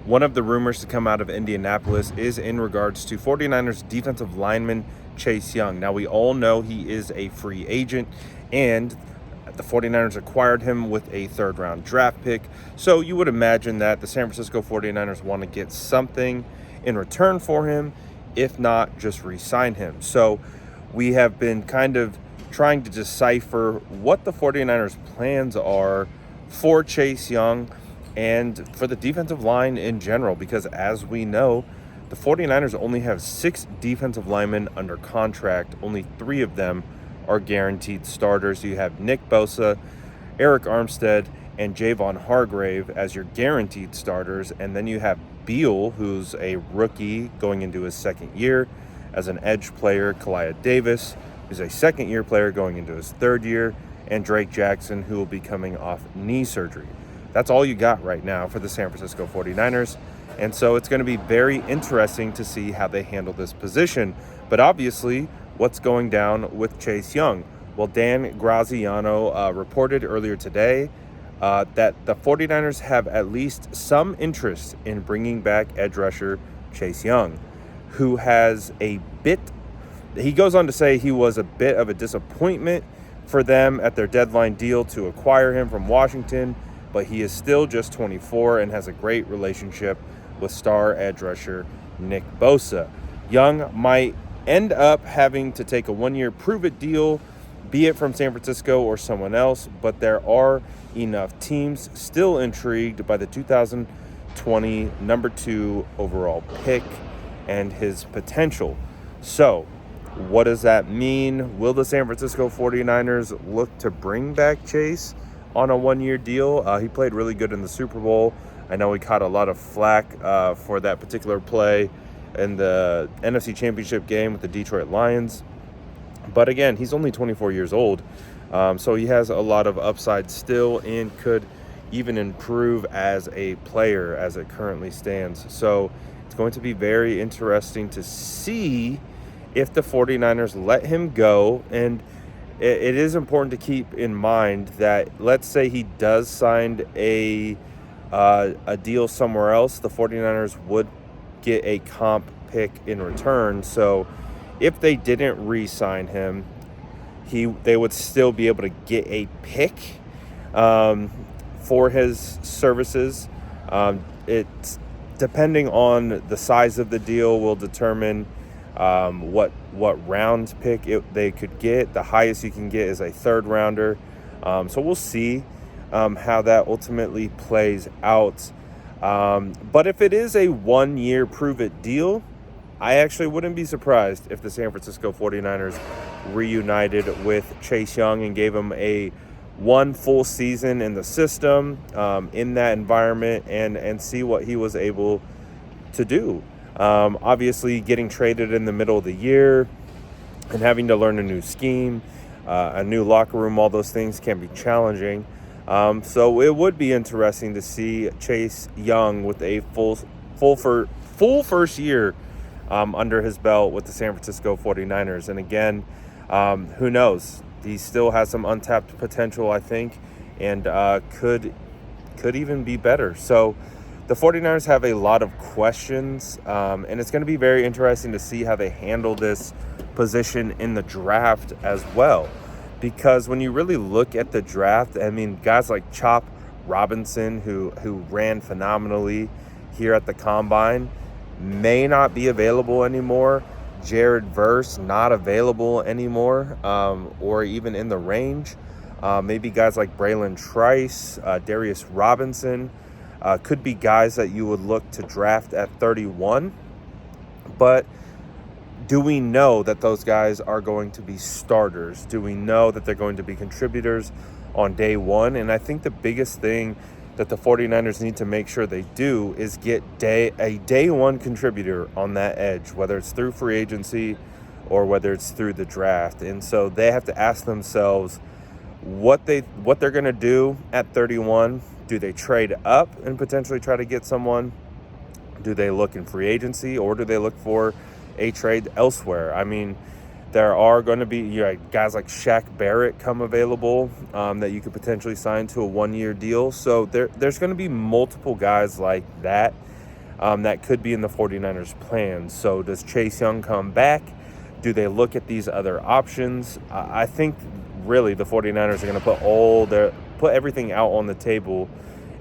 One of the rumors to come out of Indianapolis is in regards to 49ers defensive lineman Chase Young. Now, we all know he is a free agent, and the 49ers acquired him with a third-round draft pick. So you would imagine that the San Francisco 49ers want to get something in return for him, if not just re-sign him. So we have been kind of trying to decipher what the 49ers plans are for Chase Young and for the defensive line in general, because as we know, the 49ers only have 6 defensive linemen under contract. Only 3 of them are guaranteed starters. You have Nick Bosa, Eric Armstead, and Javon Hargrave as your guaranteed starters. And then you have Beal, who's a rookie going into his second year as an edge player. Kalia Davis, who's a second-year player going into his third year. And Drake Jackson, who will be coming off knee surgery. That's all you got right now for the San Francisco 49ers. And so it's going to be very interesting to see how they handle this position. But obviously, what's going down with Chase Young? Well, Dan Graziano reported earlier today that the 49ers have at least some interest in bringing back edge rusher Chase Young, who has he goes on to say he was a bit of a disappointment for them at their deadline deal to acquire him from Washington, but he is still just 24 and has a great relationship with star edge rusher Nick Bosa. Young might end up having to take a 1-year prove-it deal, be it from San Francisco or someone else, but there are enough teams still intrigued by the 2020 number 2 overall pick and his potential. So, what does that mean? Will the San Francisco 49ers look to bring back Chase on a 1-year deal? He played really good in the Super Bowl. I know he caught a lot of flack for that particular play in the NFC Championship game with the Detroit Lions. But again, he's only 24 years old, so he has a lot of upside still and could even improve as a player as it currently stands. So it's going to be very interesting to see if the 49ers let him go. And it is important to keep in mind that, let's say he does sign a deal somewhere else, the 49ers would get a comp pick in return. So if they didn't re-sign him, they would still be able to get a pick for his services. It's depending on the size of the deal will determine what round pick they could get. The highest you can get is a third rounder. So we'll see how that ultimately plays out. But if it is a 1-year prove-it deal, I actually wouldn't be surprised if the San Francisco 49ers reunited with Chase Young and gave him a 1 full season in the system, in that environment, and see what he was able to do. Obviously, getting traded in the middle of the year and having to learn a new scheme, a new locker room, all those things can be challenging. So it would be interesting to see Chase Young with a full first year under his belt with the San Francisco 49ers. And again, who knows? He still has some untapped potential, I think, and could even be better. So the 49ers have a lot of questions, and it's going to be very interesting to see how they handle this position in the draft as well. Because when you really look at the draft, I mean, guys like Chop Robinson, who ran phenomenally here at the Combine, may not be available anymore. Jared Verse, not available anymore, or even in the range. Maybe guys like Braylon Trice, Darius Robinson, could be guys that you would look to draft at 31. But do we know that those guys are going to be starters? Do we know that they're going to be contributors on day one? And I think the biggest thing that the 49ers need to make sure they do is get a day one contributor on that edge, whether it's through free agency or whether it's through the draft. And so they have to ask themselves what they're going to do at 31. Do they trade up and potentially try to get someone? Do they look in free agency, or do they look for a trade elsewhere? I mean, there are going to be guys like Shaq Barrett come available that you could potentially sign to a 1-year deal. So there's going to be multiple guys like that that could be in the 49ers' plans. So does Chase Young come back? Do they look at these other options? I think really the 49ers are going to put everything out on the table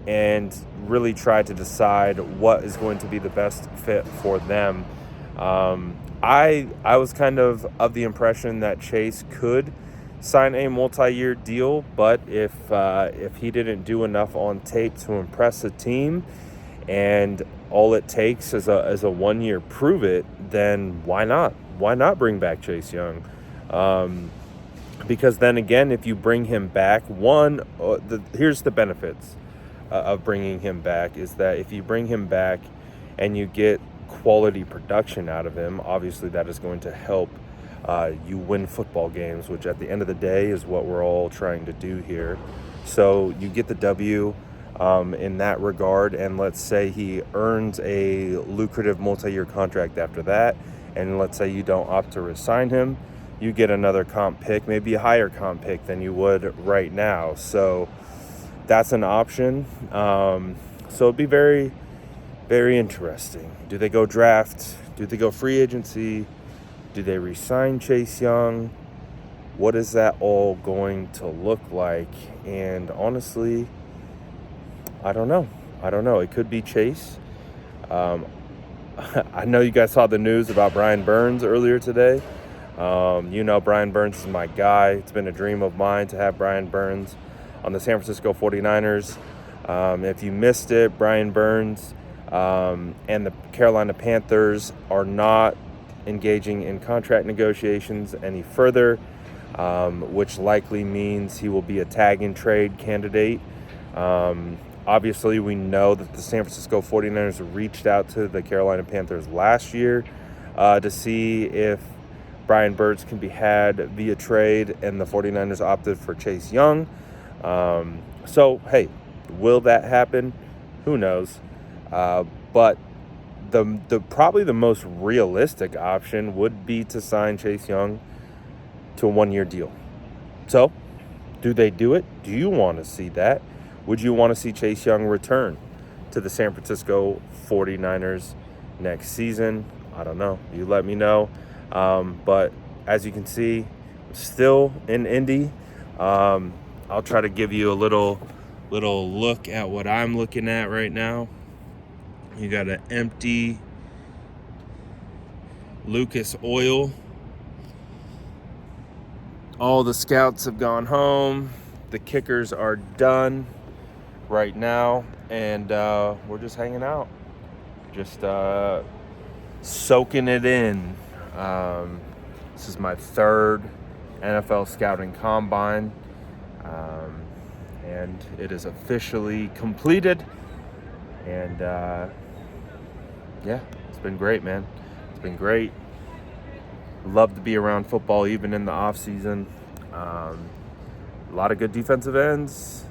and really try to decide what is going to be the best fit for them. I was kind of the impression that Chase could sign a multi-year deal, but if he didn't do enough on tape to impress the team, and all it takes is a 1 year prove it, then why not? Why not bring back Chase Young? Because then again, if you bring him back, here's the benefits of bringing him back is that if you bring him back and you get quality production out of him, obviously that is going to help you win football games, which at the end of the day is what we're all trying to do here. So you get the W in that regard, and let's say he earns a lucrative multi-year contract after that, and let's say you don't opt to resign him, you get another comp pick, maybe a higher comp pick than you would right now. So that's an option. So it'd be very, very interesting. Do they go draft? Do they go free agency? Do they re-sign Chase Young? What is that all going to look like? And honestly, I don't know. It could be Chase. I know you guys saw the news about Brian Burns earlier today. Brian Burns is my guy. It's been a dream of mine to have Brian Burns on the San Francisco 49ers. If you missed it, Brian Burns and the Carolina Panthers are not engaging in contract negotiations any further, which likely means he will be a tag and trade candidate. Obviously, we know that the San Francisco 49ers reached out to the Carolina Panthers last year to see if Brian Burns can be had via trade, and the 49ers opted for Chase Young. So, hey, will that happen? Who knows? But the probably the most realistic option would be to sign Chase Young to a 1 year deal. So, do they do it? Do you want to see that? Would you want to see Chase Young return to the San Francisco 49ers next season? I don't know. You let me know. But as you can see, still in Indy. I'll try to give you a little look at what I'm looking at right now. You got an empty Lucas Oil. All the scouts have gone home. The kickers are done right now, and we're just hanging out, just soaking it in. This is my third NFL scouting combine, and it is officially completed. And yeah, it's been great, man. It's been great. Love to be around football, even in the off season. A lot of good defensive ends,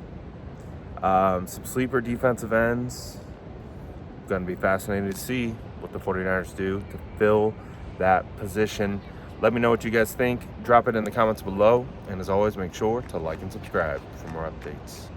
some sleeper defensive ends. Going to be fascinating to see what the 49ers do to fill that position. Let me know what you guys think. Drop it in the comments below. And as always, make sure to like and subscribe for more updates.